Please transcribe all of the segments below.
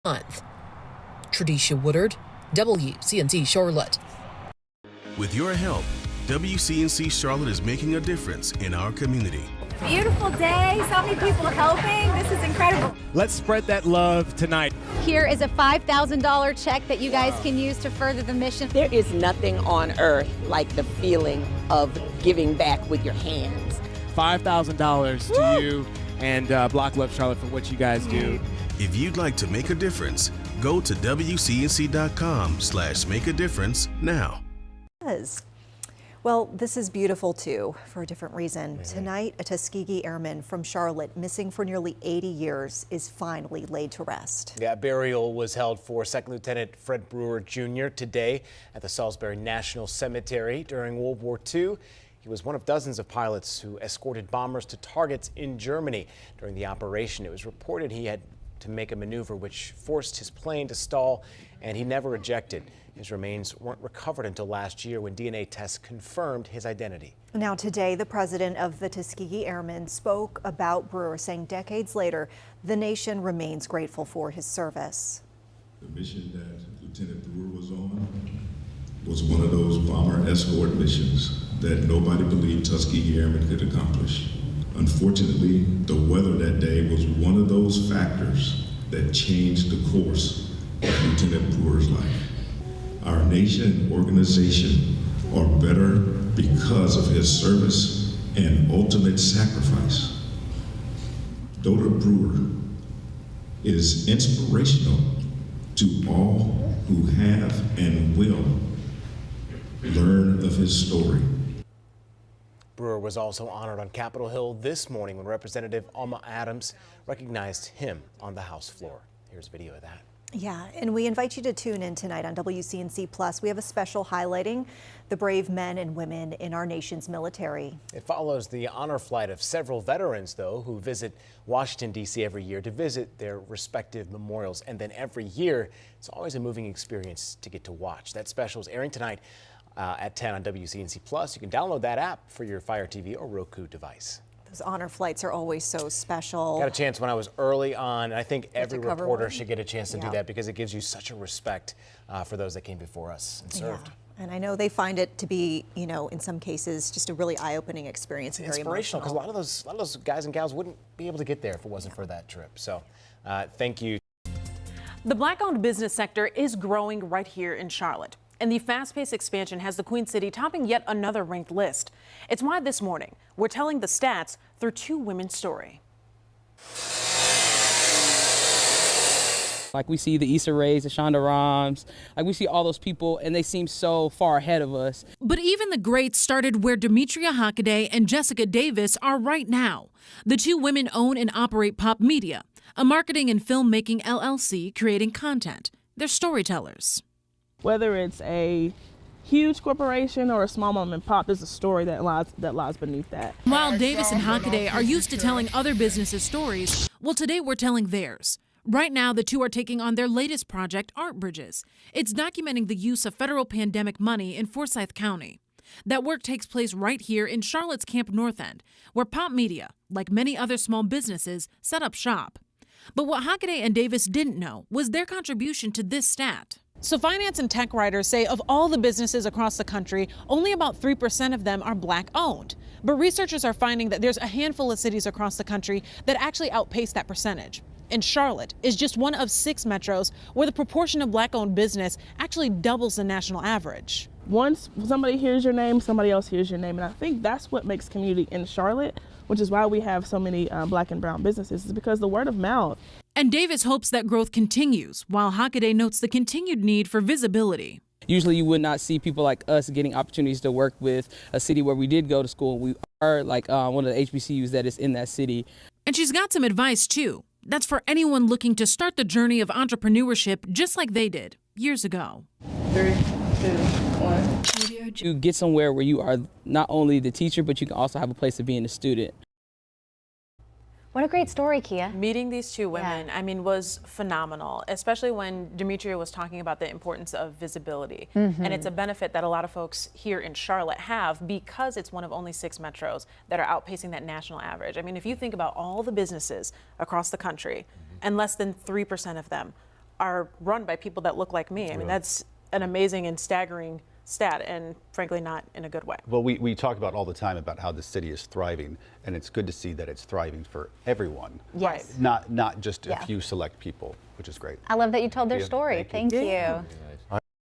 month. Tradisha Woodard, WCNC Charlotte. With your help, WCNC Charlotte is making a difference in our community. Beautiful day, so many people helping. This is incredible. Let's spread that love tonight. Here is a $5,000 check that you guys can use to further the mission. There is nothing on earth like the feeling of giving back with your hands. $5,000 to you and Block Love Charlotte for what you guys do. If you'd like to make a difference, go to WCNC.com/make-a-difference now. Well, this is beautiful too, for a different reason. Tonight, a Tuskegee Airman from Charlotte, missing for nearly 80 years, is finally laid to rest. Yeah, burial was held for Second Lieutenant Fred Brewer Jr. today at the Salisbury National Cemetery. During World War II, he was one of dozens of pilots who escorted bombers to targets in Germany. During the operation, it was reported he had to make a maneuver which forced his plane to stall, and he never ejected. His remains weren't recovered until last year when DNA tests confirmed his identity. Now today, the president of the Tuskegee Airmen spoke about Brewer, saying decades later, the nation remains grateful for his service. The mission that Lieutenant Brewer was on was one of those bomber escort missions that nobody believed Tuskegee Airmen could accomplish. Unfortunately, the weather that day was one of those factors that changed the course of Lieutenant Brewer's life. Our nation and organization are better because of his service and ultimate sacrifice. Dr. Brewer is inspirational to all who have and will learn of his story. Brewer was also honored on Capitol Hill this morning when Representative Alma Adams recognized him on the House floor. Here's a video of that. Yeah, and we invite you to tune in tonight on WCNC Plus. We have a special highlighting the brave men and women in our nation's military. It follows the honor flight of several veterans, though, who visit Washington, D.C. every year to visit their respective memorials. And then every year, it's always a moving experience to get to watch. That special is airing tonight at 10 on WCNC Plus. You can download that app for your Fire TV or Roku device. Those honor flights are always so special. Got a chance when I was early on. I think every reporter should get a chance to do that because it gives you such a respect for those that came before us and served. And I know they find it to be, you know, in some cases, just a really eye-opening experience. It's inspirational because a lot of those guys and gals wouldn't be able to get there if it wasn't for that trip. So thank you. The Black-owned business sector is growing right here in Charlotte. And the fast-paced expansion has the Queen City topping yet another ranked list. It's why this morning we're telling the stats through two women's story. Like we see the Issa Raes, the Shonda Rhimes, like we see all those people and they seem so far ahead of us. But even the greats started where Demetria Hockaday and Jessica Davis are right now. The two women own and operate Pop Media, a marketing and filmmaking LLC creating content. They're storytellers. Whether it's a huge corporation or a small mom and pop, there's a story that lies beneath that. While Davis and Hockaday are used to telling other businesses' stories, well, today we're telling theirs. Right now, the two are taking on their latest project, Art Bridges. It's documenting the use of federal pandemic money in Forsyth County. That work takes place right here in Charlotte's Camp North End, where Pop Media, like many other small businesses, set up shop. But what Hockaday and Davis didn't know was their contribution to this stat. So finance and tech writers say of all the businesses across the country, only about 3% of them are Black-owned. But researchers are finding that there's a handful of cities across the country that actually outpace that percentage. And Charlotte is just one of 6 metros where the proportion of Black-owned business actually doubles the national average. Once somebody hears your name, somebody else hears your name. And I think that's what makes community in Charlotte, which is why we have so many Black and brown businesses, is because the word of mouth. And Davis hopes that growth continues, while Hockaday notes the continued need for visibility. Usually you would not see people like us getting opportunities to work with a city where we did go to school. We are like one of the HBCUs that is in that city. And she's got some advice too. That's for anyone looking to start the journey of entrepreneurship just like they did years ago. 3, 2, 1. You get somewhere where you are not only the teacher, but you can also have a place to be in the student. What a great story, Kia. Meeting these two women, I mean, was phenomenal, especially when Demetria was talking about the importance of visibility. And it's a benefit that a lot of folks here in Charlotte have because it's one of only 6 metros that are outpacing that national average. I mean, if you think about all the businesses across the country and less than 3% of them are run by people that look like me. I mean, that's an amazing and staggering stat, and frankly not in a good way. Well, we talk about all the time about how the city is thriving, and it's good to see that it's thriving for everyone. Yes. Not just a few select people, which is great. I love that you told their story. Thank you.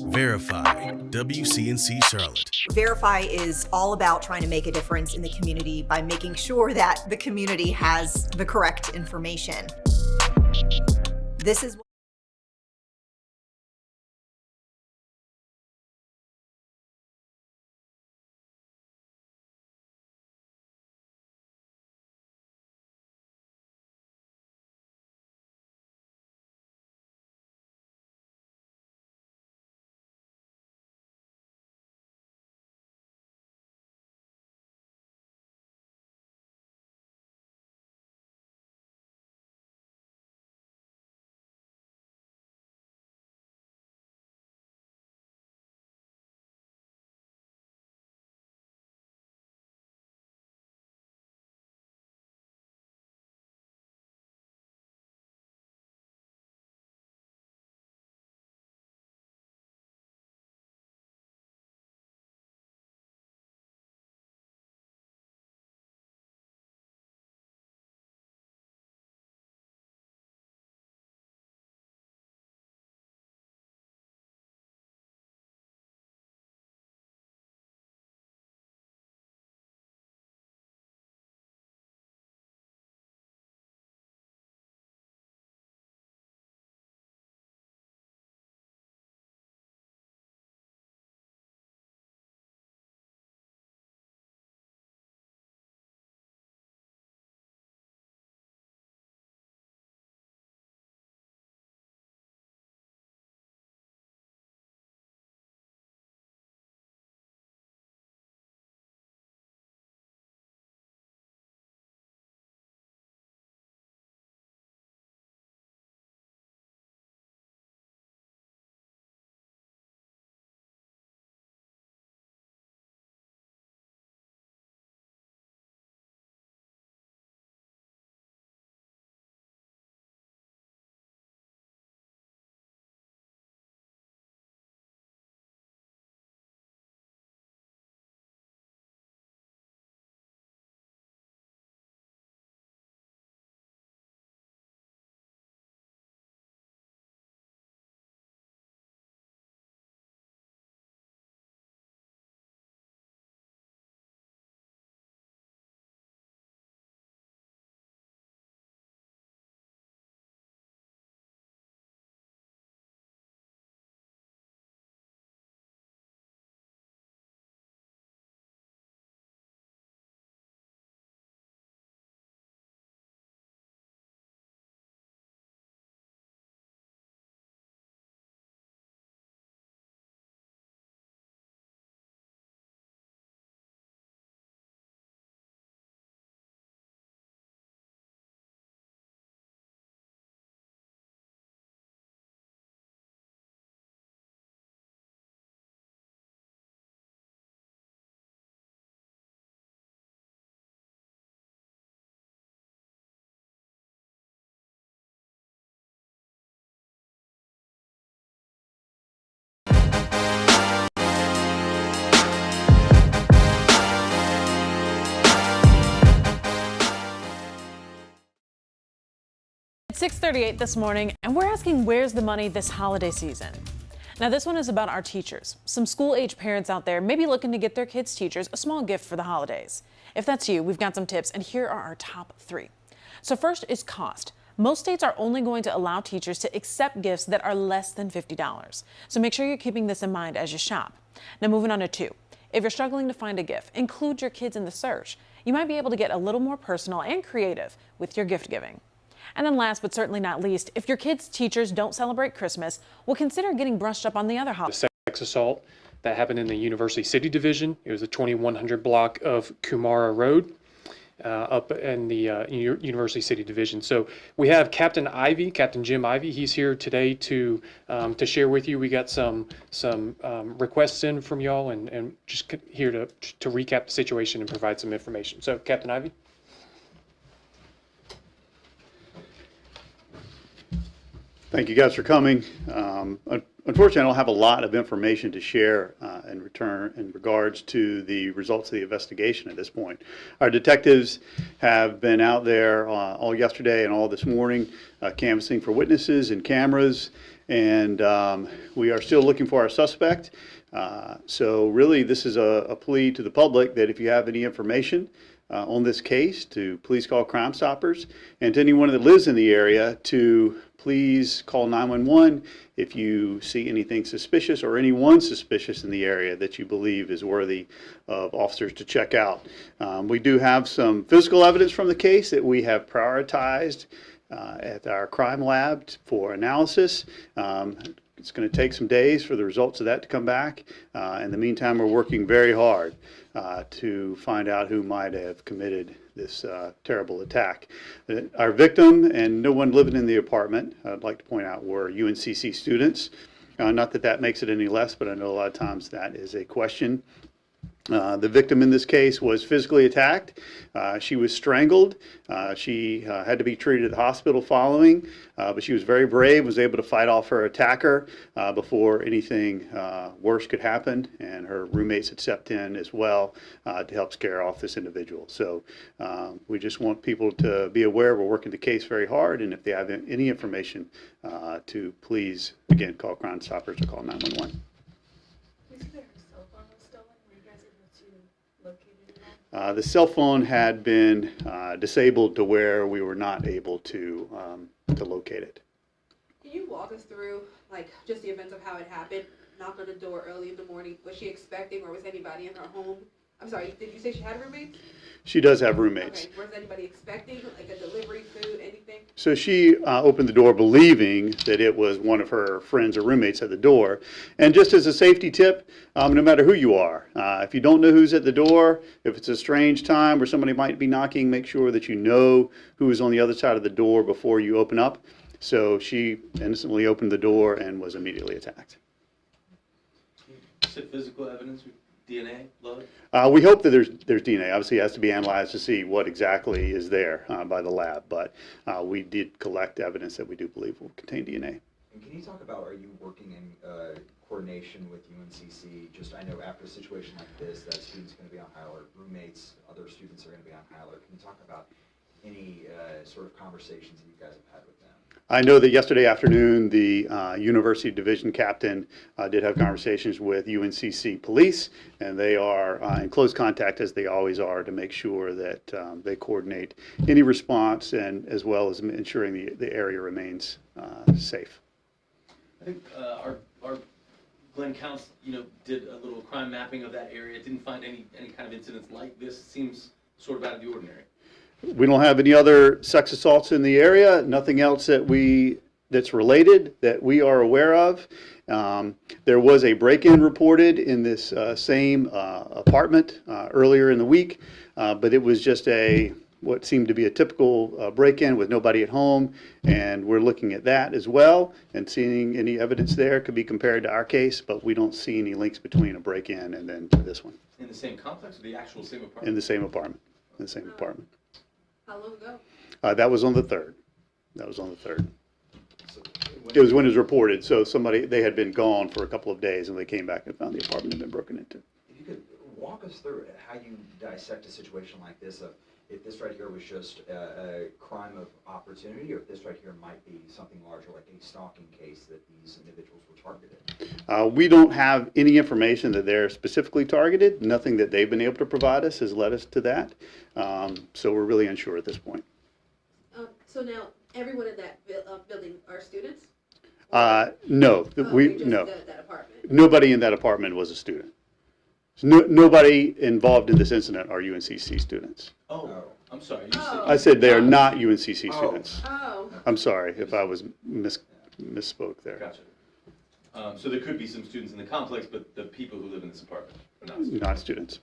Verify, WCNC Charlotte. Verify is all about trying to make a difference in the community by making sure that the community has the correct information. This is It's 6:38 this morning, and we're asking where's the money this holiday season? Now, this one is about our teachers. Some school-age parents out there may be looking to get their kids' teachers a small gift for the holidays. If that's you, we've got some tips, and here are our top 3. So first is cost. Most states are only going to allow teachers to accept gifts that are less than $50. So make sure you're keeping this in mind as you shop. Now, moving on to 2. If you're struggling to find a gift, include your kids in the search. You might be able to get a little more personal and creative with your gift giving. And then last but certainly not least, if your kids' teachers don't celebrate Christmas, well, consider getting brushed up on the other holidays. The sex assault that happened in the University City Division. It was the 2100 block of Kumara Road up in the University City Division. So we have Captain Jim Ivy. He's here today to share with you. We got some requests in from y'all and just here to recap the situation and provide some information. So Captain Ivy. Thank you guys for coming. Unfortunately, I don't have a lot of information to share in regards to the results of the investigation at this point. Our detectives have been out there all yesterday and all this morning canvassing for witnesses and cameras, and we are still looking for our suspect. So really, this is a plea to the public that if you have any information on this case, to please call Crime Stoppers, and to anyone that lives in the area to please call 911 if you see anything suspicious or anyone suspicious in the area that you believe is worthy of officers to check out. We do have some physical evidence from the case that we have prioritized at our crime lab for analysis. It's going to take some days for the results of that to come back. In the meantime, we're working very hard to find out who might have committed this terrible attack. Our victim and no one living in the apartment, I'd like to point out, were UNCC students. Not that that makes it any less, but I know a lot of times that is a question. The victim in this case was physically attacked. She was strangled. She had to be treated at the hospital following, but she was very brave, was able to fight off her attacker before anything worse could happen, and her roommates had stepped in as well to help scare off this individual. So we just want people to be aware we're working the case very hard, and if they have any information to please, again, call Crime Stoppers or call 911. The cell phone had been disabled to where we were not able to locate it. Can you walk us through, like, just the events of how it happened? Knocked on the door early in the morning. Was she expecting, or was anybody in her home? I'm sorry, did you say she had roommates? She does have roommates. Okay. Was anybody expecting, like a delivery, food, anything? So she opened the door believing that it was one of her friends or roommates at the door. And just as a safety tip, no matter who you are, if you don't know who's at the door, if it's a strange time where somebody might be knocking, make sure that you know who is on the other side of the door before you open up. So she innocently opened the door and was immediately attacked. Is it physical evidence? DNA blood? We hope that there's DNA. Obviously, it has to be analyzed to see what exactly is there by the lab, but we did collect evidence that we do believe will contain DNA. And can you talk about, are you working in coordination with UNCC? Just, I know after a situation like this, that students are going to be on high alert, roommates, other students are going to be on high alert. Can you talk about any sort of conversations that you guys have had with them? I know that yesterday afternoon, the University Division captain did have conversations with UNCC Police, and they are in close contact, as they always are, to make sure that they coordinate any response, and as well as ensuring the area remains safe. I think our Glenn Counts, did a little crime mapping of that area. Didn't find any kind of incidents like this. Seems sort of out of the ordinary. We don't have any other sex assaults in the area, nothing else that's related that we are aware of. There was a break-in reported in this same apartment earlier in the week, but it was just what seemed to be a typical break-in with nobody at home, and we're looking at that as well and seeing any evidence there could be compared to our case, but we don't see any links between a break-in and then this one. In the same complex or the actual same apartment? In the same apartment. In the same apartment. How long ago? That was on the 3rd. That was on the 3rd. It was when it was reported. So they had been gone for a couple of days, and they came back and found the apartment had been broken into. If you could walk us through how you dissect a situation like this, if this right here was just a crime of opportunity, or if this right here might be something larger, like a stalking case that these individuals were targeted. We don't have any information that they're specifically targeted. Nothing that they've been able to provide us has led us to that. So we're really unsure at this point. So now, everyone in that building are students? No. That apartment? Nobody in that apartment was a student. Nobody involved in this incident are UNCC students. Oh, I'm sorry. I said they are not UNCC students. Oh. I'm sorry if I was misspoke there. Gotcha. So there could be some students in the complex, but the people who live in this apartment are not students. Not students.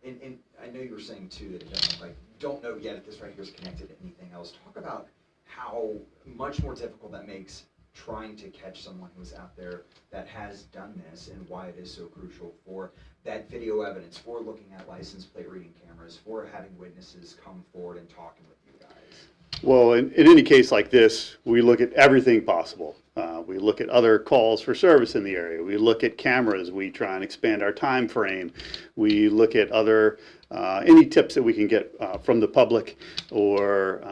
And I know you were saying too that you don't know yet if this right here is connected to anything else. Talk about how much more difficult that makes trying to catch someone who's out there that has done this, and why it is so crucial for that video evidence, for looking at license plate reading cameras, for having witnesses come forward and talking with you guys. Well, in any case like this, we look at everything possible. We look at other calls for service in the area. We look at cameras. We try and expand our time frame. We look at other any tips that we can get from the public or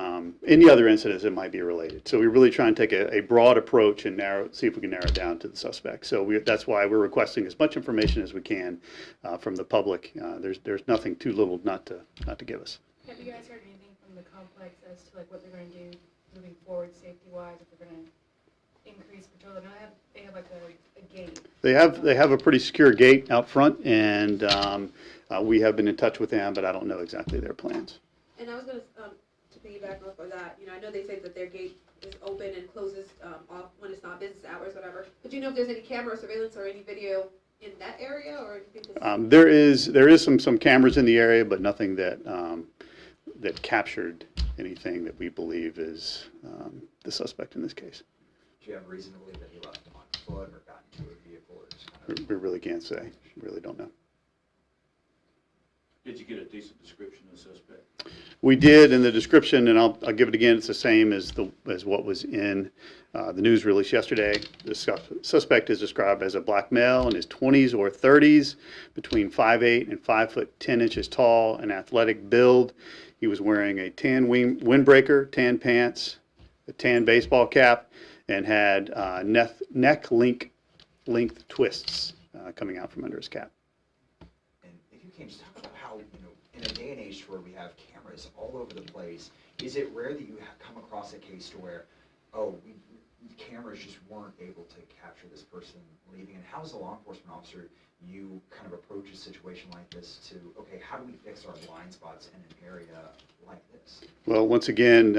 any other incidents that might be related. So we really try and take a broad approach and see if we can narrow it down to the suspect. So that's why we're requesting as much information as we can from the public. There's nothing too little not to give us. Have you guys heard anything from the complex as to like what they're going to do moving forward, safety-wise? If they're going to increase patrol? I know they have like a gate. They have a pretty secure gate out front, and we have been in touch with them, but I don't know exactly their plans. And I was going to piggyback off of that. You know, I know they say that their gate is open and closes off when it's not business hours, whatever. But do you know if there's any camera surveillance or any video in that area, or anything? There is some cameras in the area, but nothing that that captured anything that we believe is the suspect in this case. Do you have reason to believe that he left on foot or got into a vehicle, or just kind of? We really can't say. We really don't know. Did you get a decent description of the suspect? We did in the description, and I'll give it again. It's the same as what was in the news release yesterday. The suspect is described as a black male in his 20s or 30s, between 5'8" and 5'10" tall, an athletic build. He was wearing a tan windbreaker, tan pants, a tan baseball cap, and had neck length twists coming out from under his cap. And if you can just talk about how, in a day and age where we have cameras all over the place, is it rare that you come across a case to where, cameras just weren't able to capture this person leaving? And how, as a law enforcement officer, you kind of approach a situation like this to, okay, how do we fix our blind spots in an area like this? Well, once again,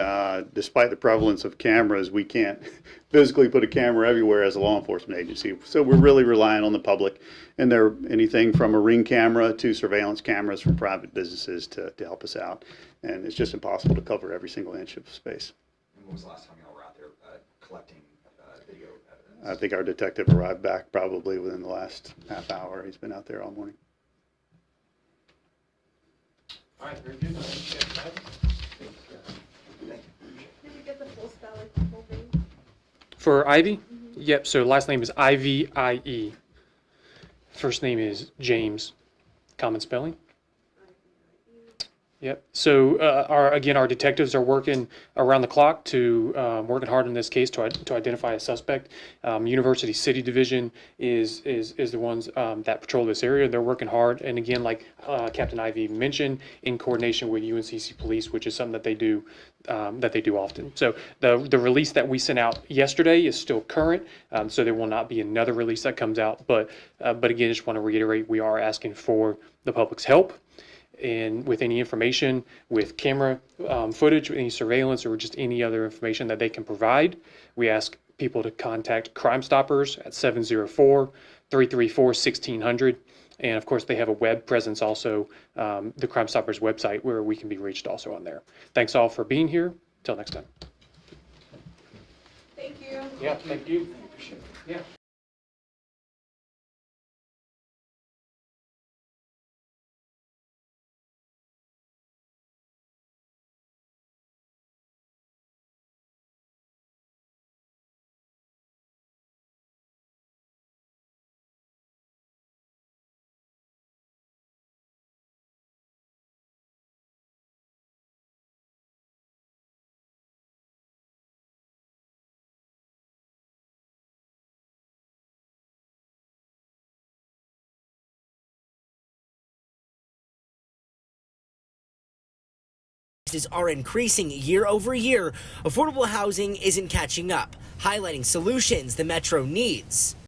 despite the prevalence of cameras, we can't physically put a camera everywhere as a law enforcement agency. So we're really relying on the public, and they're anything from a Ring camera to surveillance cameras from private businesses to help us out. And it's just impossible to cover every single inch of space. And when was the last time y'all were out there collecting video evidence? I think our detective arrived back probably within the last half hour. He's been out there all morning. All right, very good. Did you get the full spelling, the full name? For Ivy? Yep, so last name is Ivie. First name is James. Common spelling? Yep. So our detectives are working around the clock to working hard in this case to identify a suspect. University City Division is the ones that patrol this area. They're working hard, and again, like Captain Ivy mentioned, in coordination with UNCC Police, which is something that they do often. So the release that we sent out yesterday is still current. So there will not be another release that comes out. But again, just want to reiterate, we are asking for the public's help. And with any information, with camera footage, any surveillance, or just any other information that they can provide, we ask people to contact Crime Stoppers at 704-334-1600. And of course, they have a web presence also, the Crime Stoppers website, where we can be reached also on there. Thanks all for being here. Till next time. Thank you. Yeah, thank you. Appreciate it. Yeah. Are increasing year over year, affordable housing isn't catching up, highlighting solutions the Metro needs.